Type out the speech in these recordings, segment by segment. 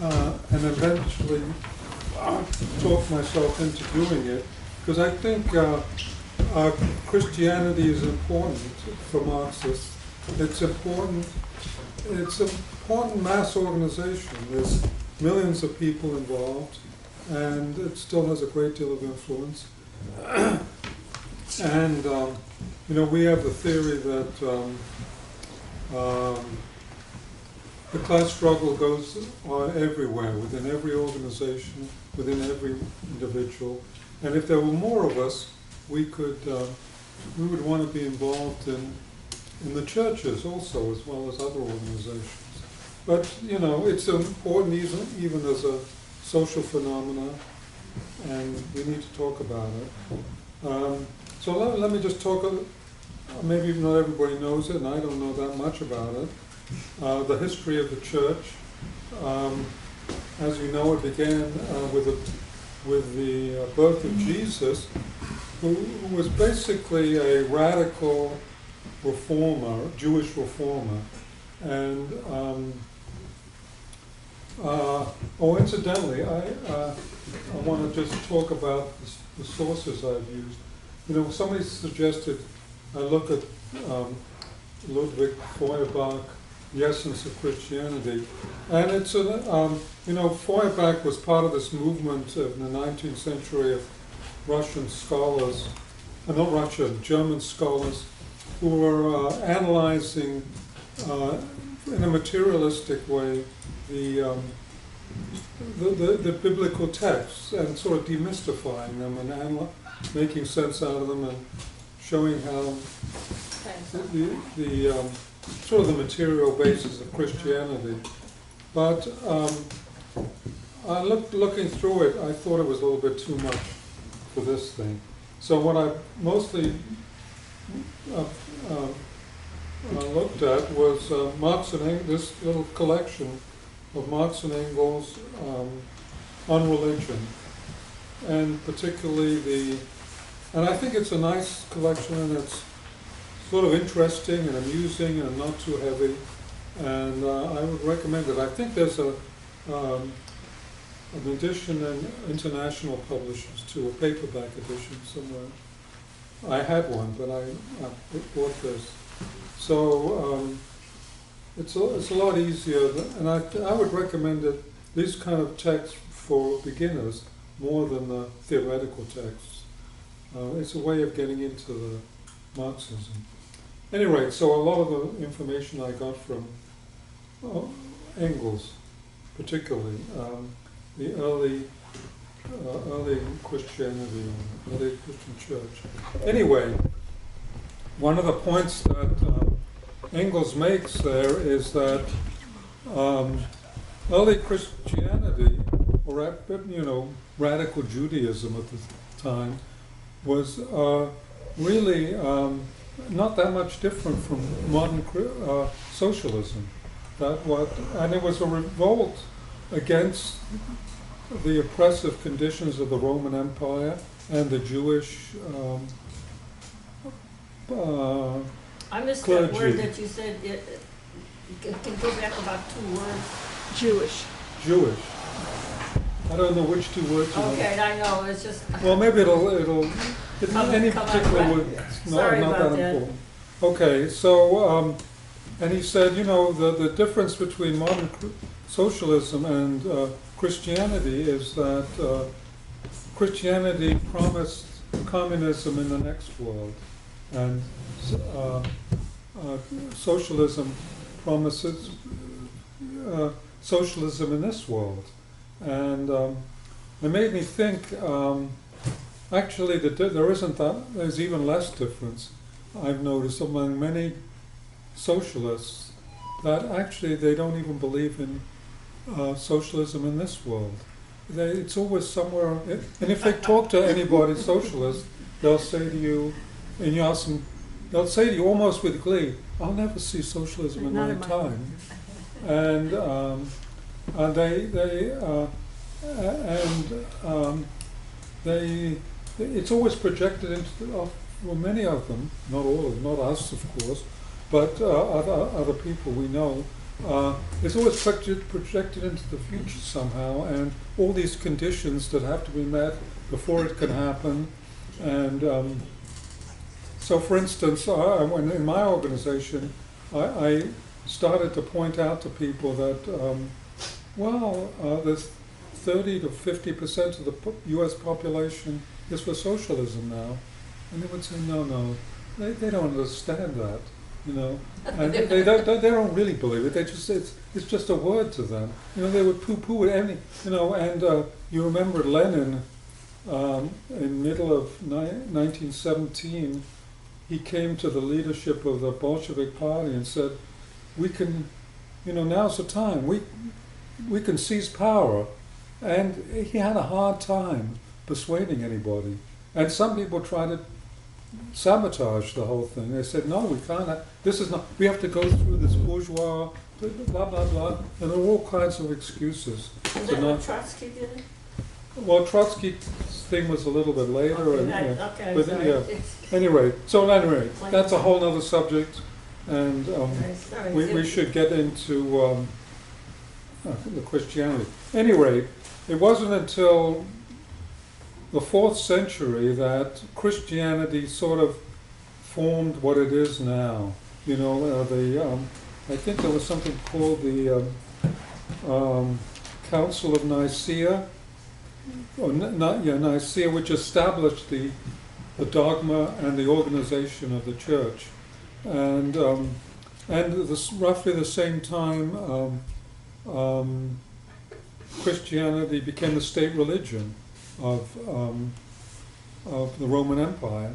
and eventually talked myself into doing it, because I think Christianity is important for Marxists. It's important mass organization. There's millions of people involved, and it still has a great deal of influence. And we have the theory that the class struggle goes on everywhere, within every organization, within every individual. And if there were more of us, we would want to be involved in the churches also, as well as other organizations. But, it's important even as a social phenomenon, and we need to talk about it. So let me just talk, maybe not everybody knows it, and I don't know that much about it. The history of the church. As you know, it began with the birth of Jesus, who was basically a radical reformer, Jewish reformer. And incidentally, I want to just talk about the sources I've used. Somebody suggested I look at Ludwig Feuerbach, The Essence of Christianity, and it's Feuerbach was part of this movement in the 19th century of Russian scholars, not Russian, German scholars, who were analyzing in a materialistic way the biblical texts and sort of demystifying them and making sense out of them and showing how the sort of the material basis of Christianity. But looking through it, I thought it was a little bit too much for this thing. So what I mostly looked at was Marx and Engels, this little collection of Marx and Engels on religion, and particularly and I think it's a nice collection, and it's sort of interesting and amusing and not too heavy, and I would recommend it. I think there's an edition in International Publishers too, a paperback edition somewhere. I had one, but I bought this. So it's a lot easier, and I would recommend these kind of texts for beginners more than the theoretical texts. It's a way of getting into the Marxism. Anyway, so a lot of the information I got from Engels, particularly the early Christianity, early Christian church. Anyway, one of the points that Engels makes there is that early Christianity, or radical Judaism at the time, was really not that much different from modern socialism. And it was a revolt against the oppressive conditions of the Roman Empire and the Jewish I missed clergy. that word that you said. Can you go back about 2 words? Jewish. I don't know which 2 words. Okay, I know. It's just. Well, maybe it'll any come particular on, word. Sorry not about that that. important. Okay, so and he said, the difference between modern socialism and Christianity is that Christianity promised communism in the next world, and socialism promises socialism in this world. And it made me think, actually, there's even less difference, I've noticed, among many socialists, that actually they don't even believe in socialism in this world. It's always somewhere, and if they talk to anybody socialist, they'll say to you, and you ask them, they'll say to you almost with glee, "I'll never see socialism in my time." And it's always projected into well, many of them, not all of them, not us, of course, but other people we know, it's always projected into the future somehow, and all these conditions that have to be met before it can happen. And so, for instance, when in my organization, I started to point out to people that, there's 30 to 50% of the U.S. population is for socialism now. And they would say, no, they don't understand that, you know. And they don't really believe it. They just it's just a word to them. You know, they would poo-poo any, you know. And you remember Lenin, in middle of 1917, he came to the leadership of the Bolshevik Party and said, we can, you know, now's the time. We can seize power. And he had a hard time persuading anybody. And some people tried to sabotage the whole thing. They said, no, we can't. This is not. We have to go through this bourgeois, blah, blah, blah. And there were all kinds of excuses. Is that what Trotsky did? Well, Trotsky's thing was a little bit later. Okay, but sorry. yeah. Anyway, that's a whole other subject. And we should get into the Christianity. Anyway, it wasn't until the 4th century that Christianity sort of formed what it is now. You know, I think there was something called the Council of Nicaea, Nicaea, which established the dogma and the organization of the church, and roughly the same time. Christianity became the state religion of the Roman Empire,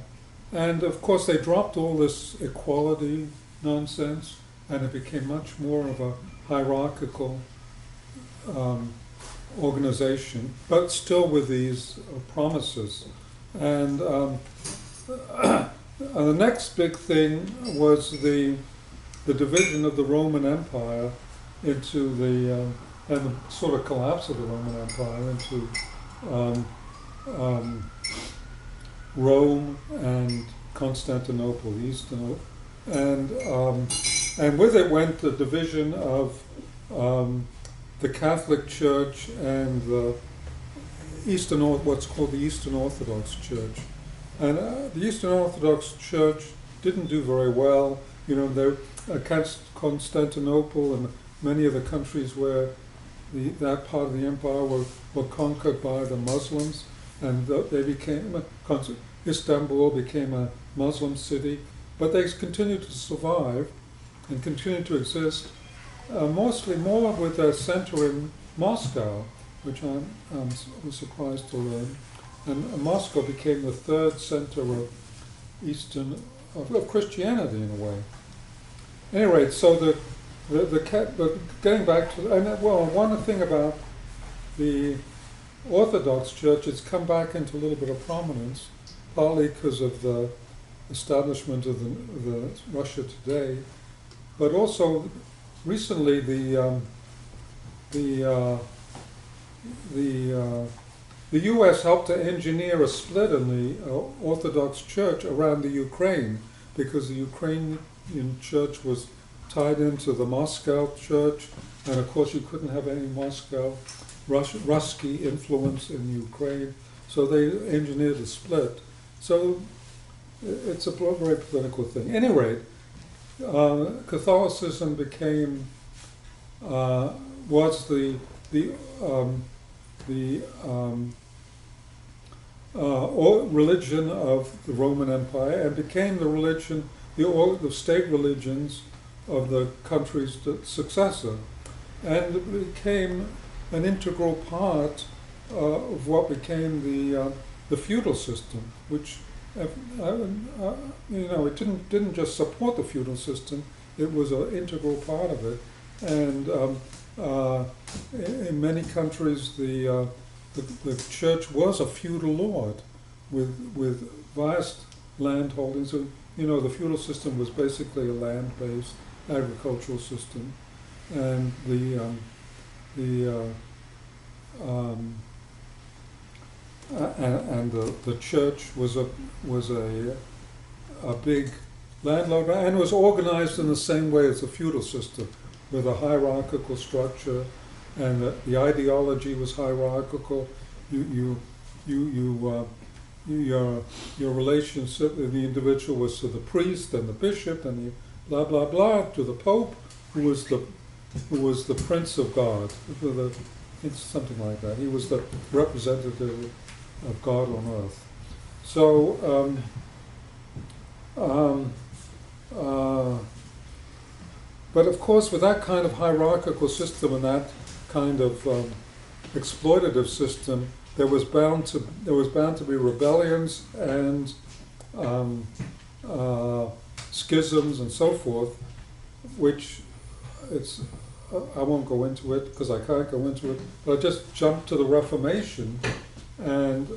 and of course they dropped all this equality nonsense, and it became much more of a hierarchical organization, but still with these promises. And the next big thing was the division of the Roman Empire into and the sort of collapse of the Roman Empire into Rome and Constantinople, Eastern, and with it went the division of the Catholic Church and the what's called the Eastern Orthodox Church. And the Eastern Orthodox Church didn't do very well. You know, Constantinople and many of the countries where that part of the empire were conquered by the Muslims, and they became Istanbul became a Muslim city, but they continued to survive and continued to exist, mostly more with a center in Moscow, which I was surprised to learn. And Moscow became the 3rd center of Christianity in a way. Anyway, so but getting back to, one thing about the Orthodox Church, it's come back into a little bit of prominence, partly because of the establishment of the Russia Today, but also recently the U.S. helped to engineer a split in the Orthodox Church around the Ukraine, because the Ukrainian church was tied into the Moscow church, and of course you couldn't have any Moscow Ruski influence in Ukraine, so they engineered a split. So it's a very political thing. Anyway, Catholicism became was the religion of the Roman Empire, and became the religion, the state religions of the country's successor, and it became an integral part of what became the feudal system, which it didn't just support the feudal system; it was an integral part of it. And in many countries, the church was a feudal lord with vast land holdings. And, the feudal system was basically a land-based agricultural system, and the church was a big landlord, and was organized in the same way as the feudal system, with a hierarchical structure, and the ideology was hierarchical. Your relationship in the individual was to the priest and the bishop and the blah blah blah to the Pope, who was the Prince of God. It's something like that. He was the representative of God on earth. So, but of course, with that kind of hierarchical system and that kind of exploitative system, there was bound to be rebellions and schisms and so forth, which I won't go into it because I can't go into it. But I just jumped to the Reformation, and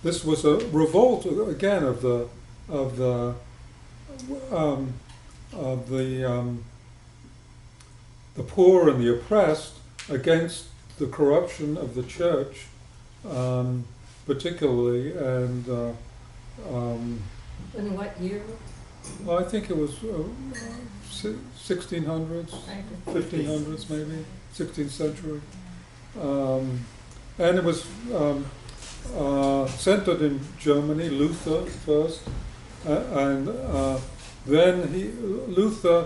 this was a revolt again of the poor and the oppressed against the corruption of the church, particularly, and In what year? I think it was 1600s, 1500s maybe, 16th century, and it was centered in Germany. Luther first, and then Luther,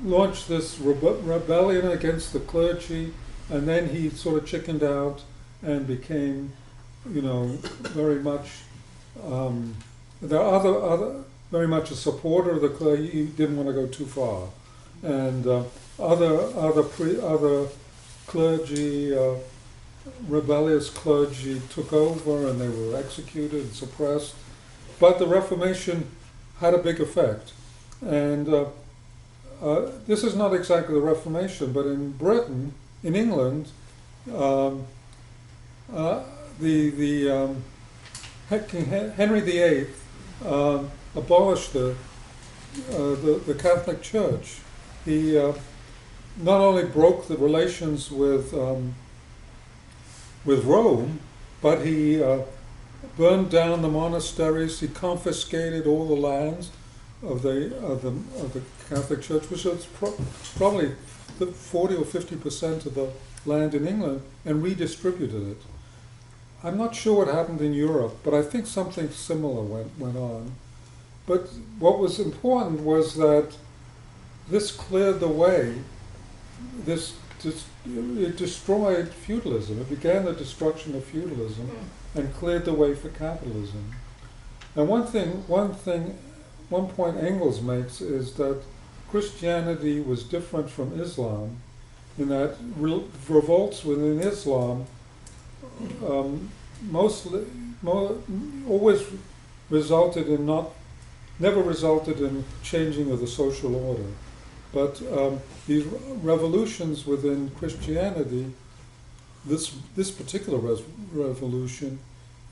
launched this rebellion against the clergy, and then he sort of chickened out and became, very much. There are other very much a supporter of the clergy. He didn't want to go too far, and other clergy, rebellious clergy, took over, and they were executed and suppressed. But the Reformation had a big effect, and this is not exactly the Reformation, but in Britain, in England, King Henry VIII abolished the Catholic Church. He not only broke the relations with Rome, but he burned down the monasteries. He confiscated all the lands of the Catholic Church, which was probably 40 or 50% of the land in England, and redistributed it. I'm not sure what happened in Europe, but I think something similar went on. But what was important was that this cleared the way. It destroyed feudalism. It began the destruction of feudalism and cleared the way for capitalism. And one point Engels makes is that Christianity was different from Islam in that revolts within Islam always never resulted in changing of the social order. But these revolutions within Christianity, this particular revolution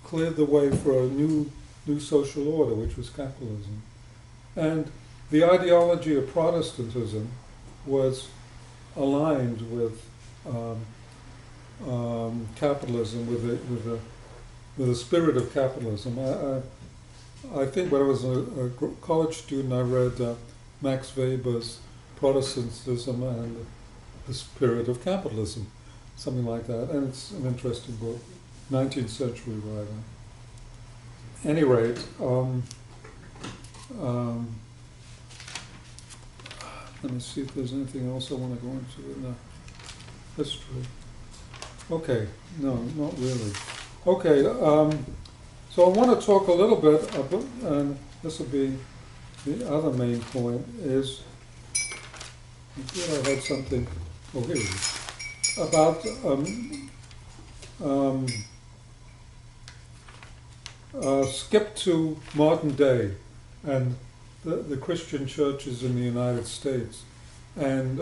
cleared the way for a new social order, which was capitalism. And the ideology of Protestantism was aligned with capitalism, with the spirit of capitalism. I think when I was a college student, I read Max Weber's Protestantism and the Spirit of Capitalism, something like that. And it's an interesting book, 19th century writer. At any rate, let me see if there's anything else I want to go into in the history. Okay, no, not really. Okay, so I want to talk a little bit about, and this will be the other main point, is, I thought I had something, here it is, about skip to modern day and the Christian churches in the United States, and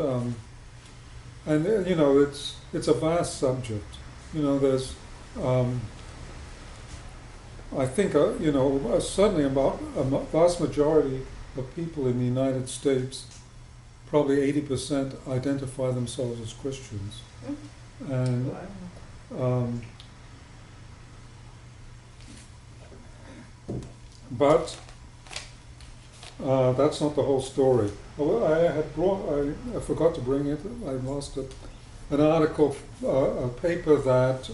it's a vast subject. There's I think certainly about a vast majority of people in the United States, probably 80%, identify themselves as Christians, and but That's not the whole story. Well, I forgot to bring it. I lost it. An article, a paper that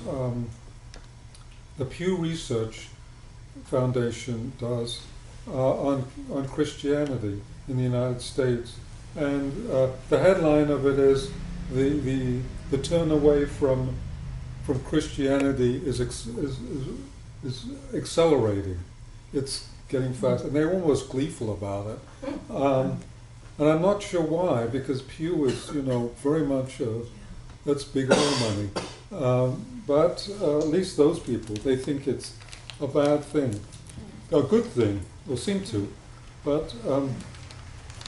the Pew Research Foundation does on Christianity in the United States, and the headline of it is the turn away from Christianity is accelerating. It's getting fast, and they're almost gleeful about it. And I'm not sure why, because Pew is, very much that's big oil money. But at least those people, they think it's a bad thing, a good thing, or seem to. But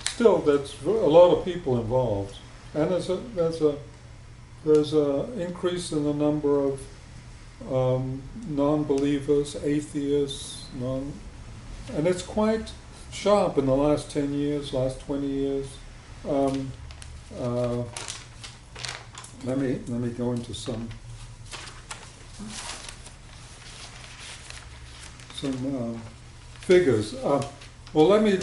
still, there's a lot of people involved, and there's a increase in the number of non-believers, atheists, and it's quite sharp in the last 10 years, last 20 years. Let me go into some figures. Well, let me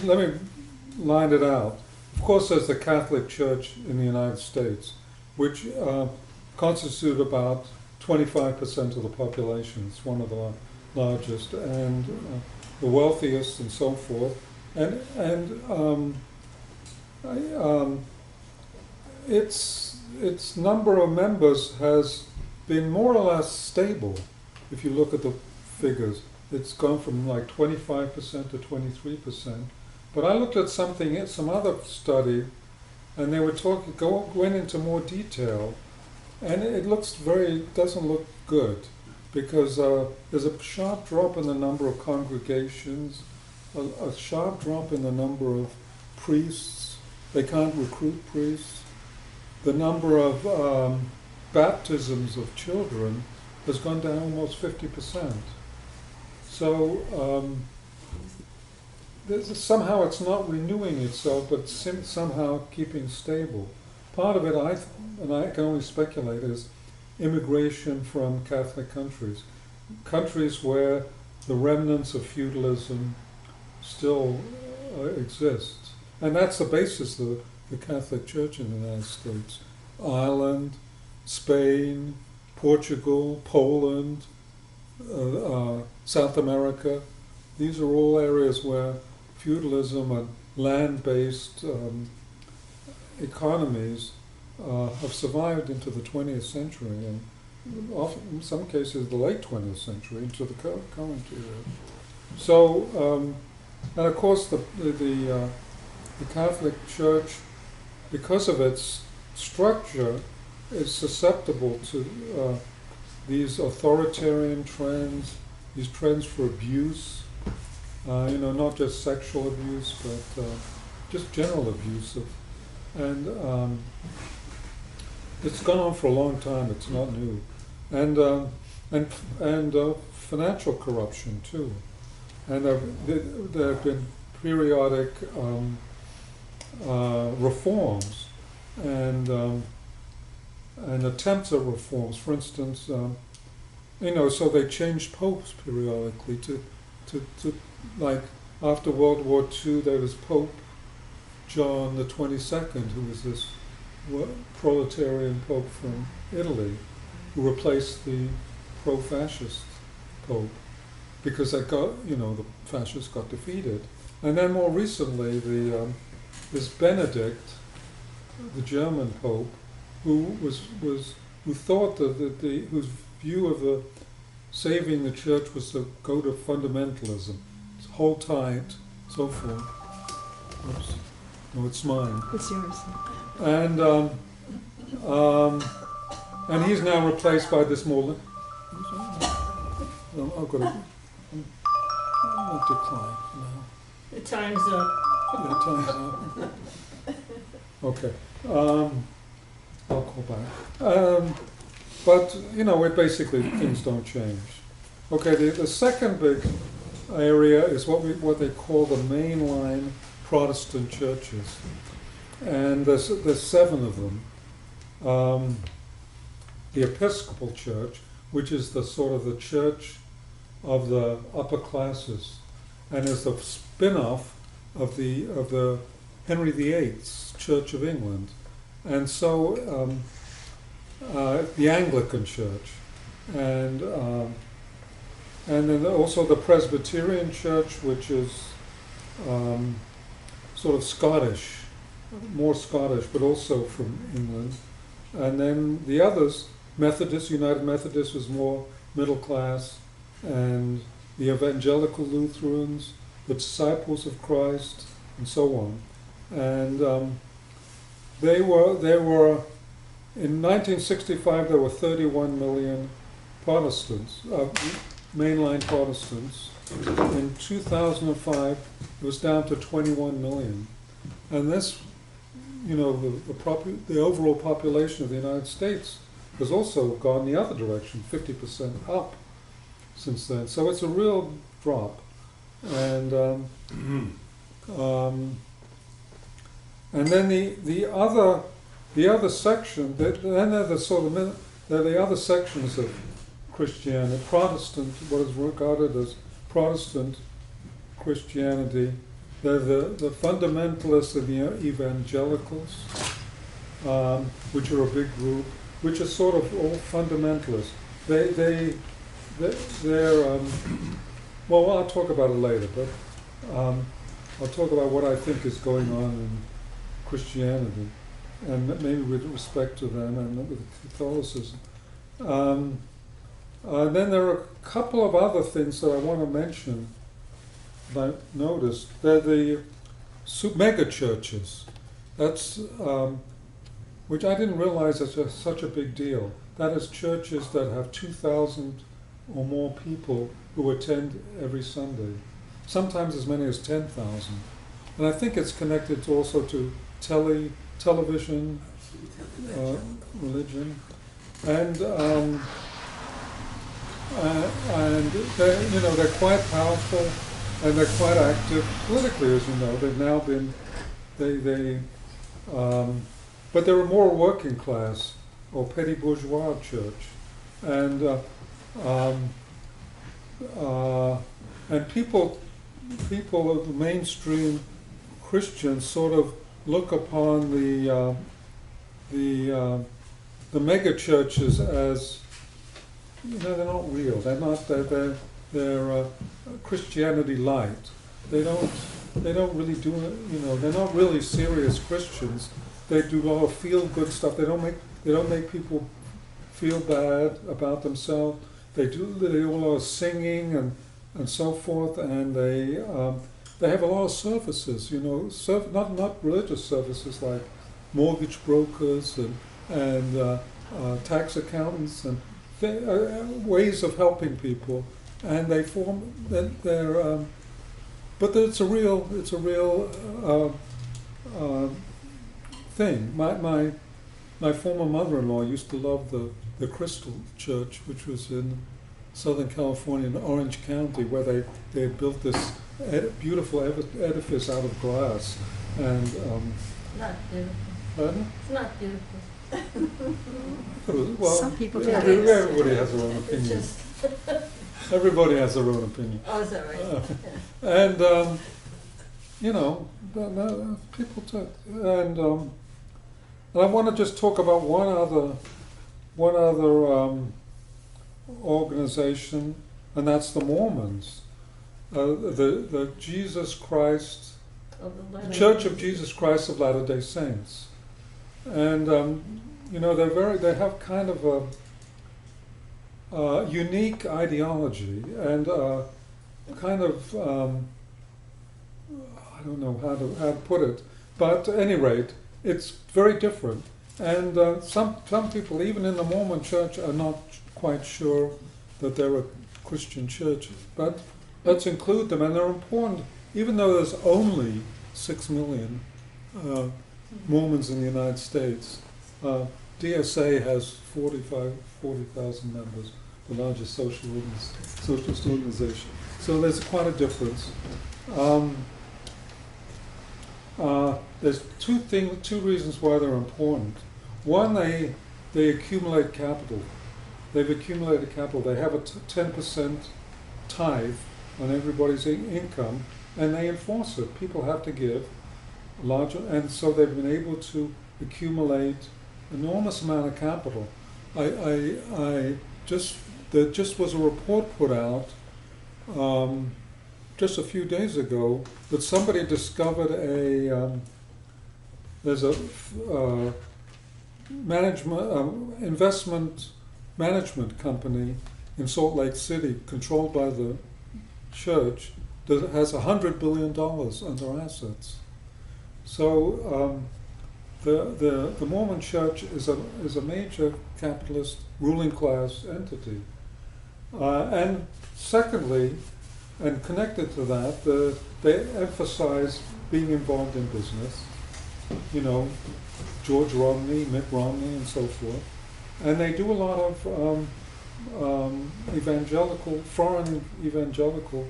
line it out. Of course, there's the Catholic Church in the United States, which constitute about 25% of the population. It's one of the largest and the wealthiest, and so forth. And its number of members has been more or less stable. If you look at the figures, it's gone from like 25% to 23%. But I looked at some other study, and they were went into more detail, and it doesn't look good, because there's a sharp drop in the number of congregations, a sharp drop in the number of priests. They can't recruit priests. The number of baptisms of children has gone down almost 50%. So somehow it's not renewing itself, but somehow keeping stable. Part of it, and I can only speculate, is immigration from Catholic countries where the remnants of feudalism still exist. And that's the basis of the Catholic Church in the United States. Ireland, Spain, Portugal, Poland, South America. These are all areas where feudalism and land-based economies have survived into the 20th century, and often, in some cases, the late 20th century, into the current era. So, and of course, the Catholic Church, because of its structure, is susceptible to these authoritarian trends, these trends for abuse, not just sexual abuse, but just general abuse. And it's gone on for a long time. It's not new, and financial corruption too. And there have been periodic reforms and attempts at reforms. For instance, so they changed popes periodically to like after World War II, there was Pope John the 22nd, who was this proletarian pope from Italy, who replaced the pro-fascist pope, because the fascists got defeated. And then more recently, this Benedict, the German pope, who thought whose view of saving the church was to go to fundamentalism, hold tight, so forth. Oops. No, it's mine. It's yours. And he's now replaced by this more. I've got to decline now. The time's up. Yeah, time's up. Okay. I'll call back. But it basically things don't change. Okay. The second big area is what they call the mainline Protestant churches, and there's 7 of them. The Episcopal Church, which is the sort of the church of the upper classes, and is the spin-off the Henry VIII's Church of England, and so the Anglican Church, and then also the Presbyterian Church, which is sort of Scottish, more Scottish, but also from England. And then the others, Methodist, United Methodist was more middle class, and the Evangelical Lutherans, the Disciples of Christ, and so on. And they were in 1965 there were 31 million Protestants, mainline Protestants. In 2005 it was down to 21 million. And this, the overall population of the United States has also gone the other direction, 50% up since then. So it's a real drop. And then the other section, then there are the other sections of Christianity, Protestant, what is regarded as Protestant Christianity. They're the fundamentalists and the evangelicals, which are a big group, which are sort of all fundamentalists. They're well, I'll talk about it later, but I'll talk about what I think is going on in Christianity, and maybe with respect to them and with Catholicism. Then there are a couple of other things that I want to mention that I noticed. They're the mega churches. That's which I didn't realize is such a big deal. That is churches that have 2,000 or more people who attend every Sunday, sometimes as many as 10,000. And I think it's connected also to television, religion, and they're quite powerful and they're quite active politically, as you know. They've now been, but they're a more working class or petty bourgeois church, and people of the mainstream Christians sort of look upon the mega churches as, they're not real. They're not. They're Christianity light. They don't really do. They're not really serious Christians. They do a lot of feel-good stuff. They don't make people feel bad about themselves. They do a lot of singing and so forth, and they have a lot of services. Not religious services like mortgage brokers and tax accountants and ways of helping people, and they form their. But it's a real thing. My former mother-in-law used to love the Crystal Church, which was in Southern California in Orange County, where they had built this beautiful edifice out of glass. And not beautiful. Pardon? It's not beautiful. Well, some people do. Everybody has their own opinion. Everybody has their own opinion. Oh, is that right? And people do. And I want to just talk about one other organization, and that's the Mormons, the Jesus Christ, the Church of Jesus Christ of Latter-day Saints, and they have kind of a unique ideology and kind of I don't know how to put it, but at any rate, it's very different. And some people, even in the Mormon Church, are not quite sure that they're a Christian church. But let's include them, and they're important. Even though there's only 6 million Mormons in the United States, DSA has 40,000 members, the largest socialist organization. So there's quite a difference. There's two reasons why they're important. One, they accumulate capital. They've accumulated capital. They have a 10% tithe on everybody's income, and they enforce it. People have to give larger, and so they've been able to accumulate enormous amount of capital. There just was a report put out just a few days ago that somebody discovered there's a investment management company in Salt Lake City controlled by the church that has $100 billion under assets. So the Mormon Church is a major capitalist ruling class entity. And secondly, and connected to that, they emphasize being involved in business. You know, George Romney, Mitt Romney, and so forth. And they do a lot of foreign evangelical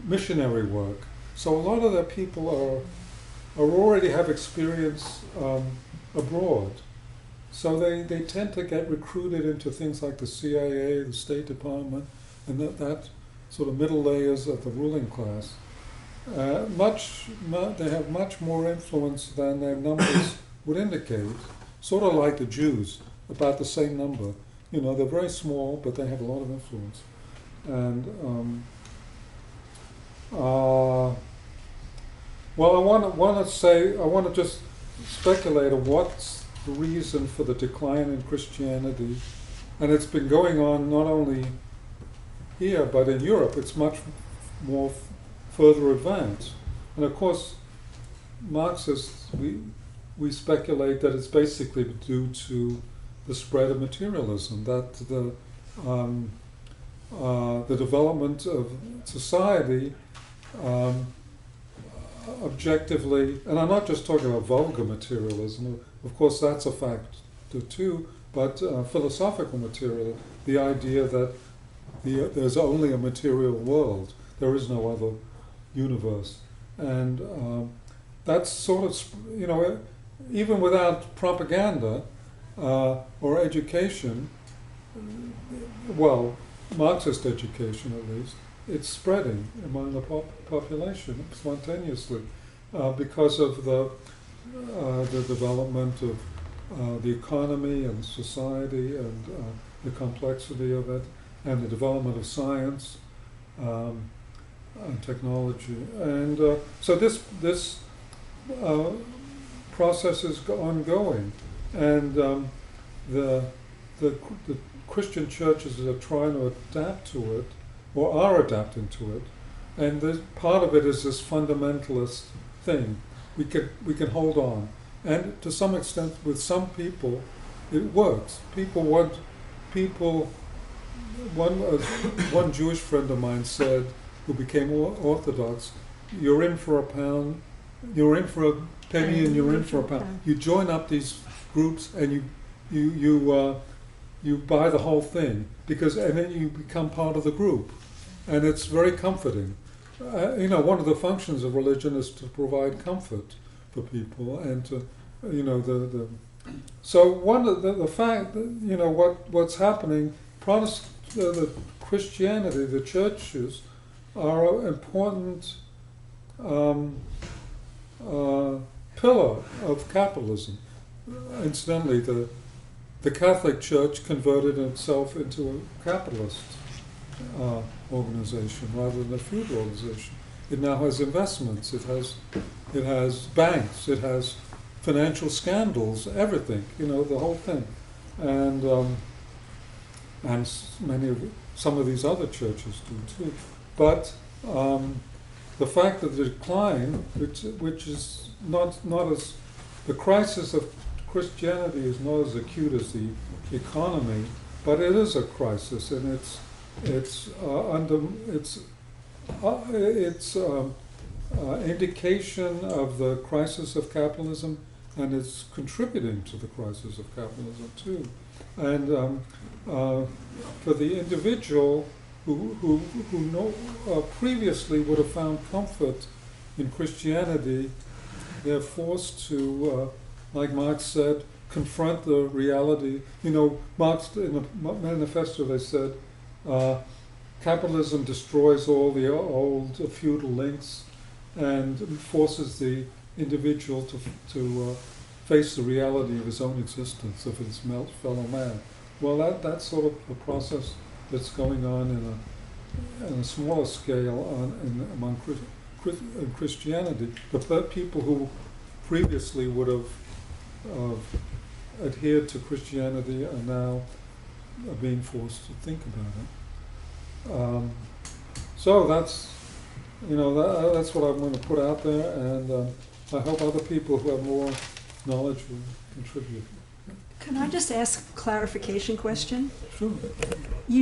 missionary work. So a lot of their people already have experience abroad. So they tend to get recruited into things like the CIA, the State Department, and that sort of middle layers of the ruling class. They have much more influence than their numbers would indicate. Sort of like the Jews, about the same number. You know, they're very small, but they have a lot of influence. And well, I want to just speculate on what's the reason for the decline in Christianity, and it's been going on not only here but in Europe. It's much more further advanced, and of course, Marxists we speculate that it's basically due to the spread of materialism, that the development of society. Objectively, and I'm not just talking about vulgar materialism, of course that's a factor too, but philosophical materialism, the idea that there's only a material world, there is no other universe. And that's sort of, you know, even without propaganda or education, well, Marxist education at least, it's spreading among the population spontaneously because of the development of the economy and society and the complexity of it, and the development of science and technology. And so this process is ongoing, and the Christian churches are trying to adapt to it, or are adapting to it, and part of it is this fundamentalist thing. We can hold on, and to some extent, with some people, it works. One Jewish friend of mine said, who became Orthodox, "You're in for a pound, you're in for a penny, and you're in for a pound." You join up these groups, and you buy the whole thing, and then you become part of the group. And it's very comforting. You know, one of the functions of religion is to provide comfort for people, and to, you know, so one of the fact that, you know, what's happening, the Christianity, the churches, are an important pillar of capitalism. Incidentally, the Catholic Church converted itself into a capitalist organization rather than a feudal organization. It now has investments. It has banks. It has financial scandals. Everything. You know, the whole thing. And some of these other churches do too. But the fact that the decline, which is not as the crisis of Christianity is not as acute as the economy, but it is a crisis, and it's indication of the crisis of capitalism, and it's contributing to the crisis of capitalism too. And for the individual who previously would have found comfort in Christianity, they're forced to, like Marx said, confront the reality. You know, Marx, in the manifesto, they said, capitalism destroys all the old feudal links, and forces the individual to face the reality of his own existence, of his fellow man. Well, that's sort of a process that's going on in a smaller scale among Christianity. The people who previously would have adhered to Christianity are now being forced to think about it. So that's what I'm going to put out there, and I hope other people who have more knowledge will contribute. Can I just ask a clarification question? Sure. You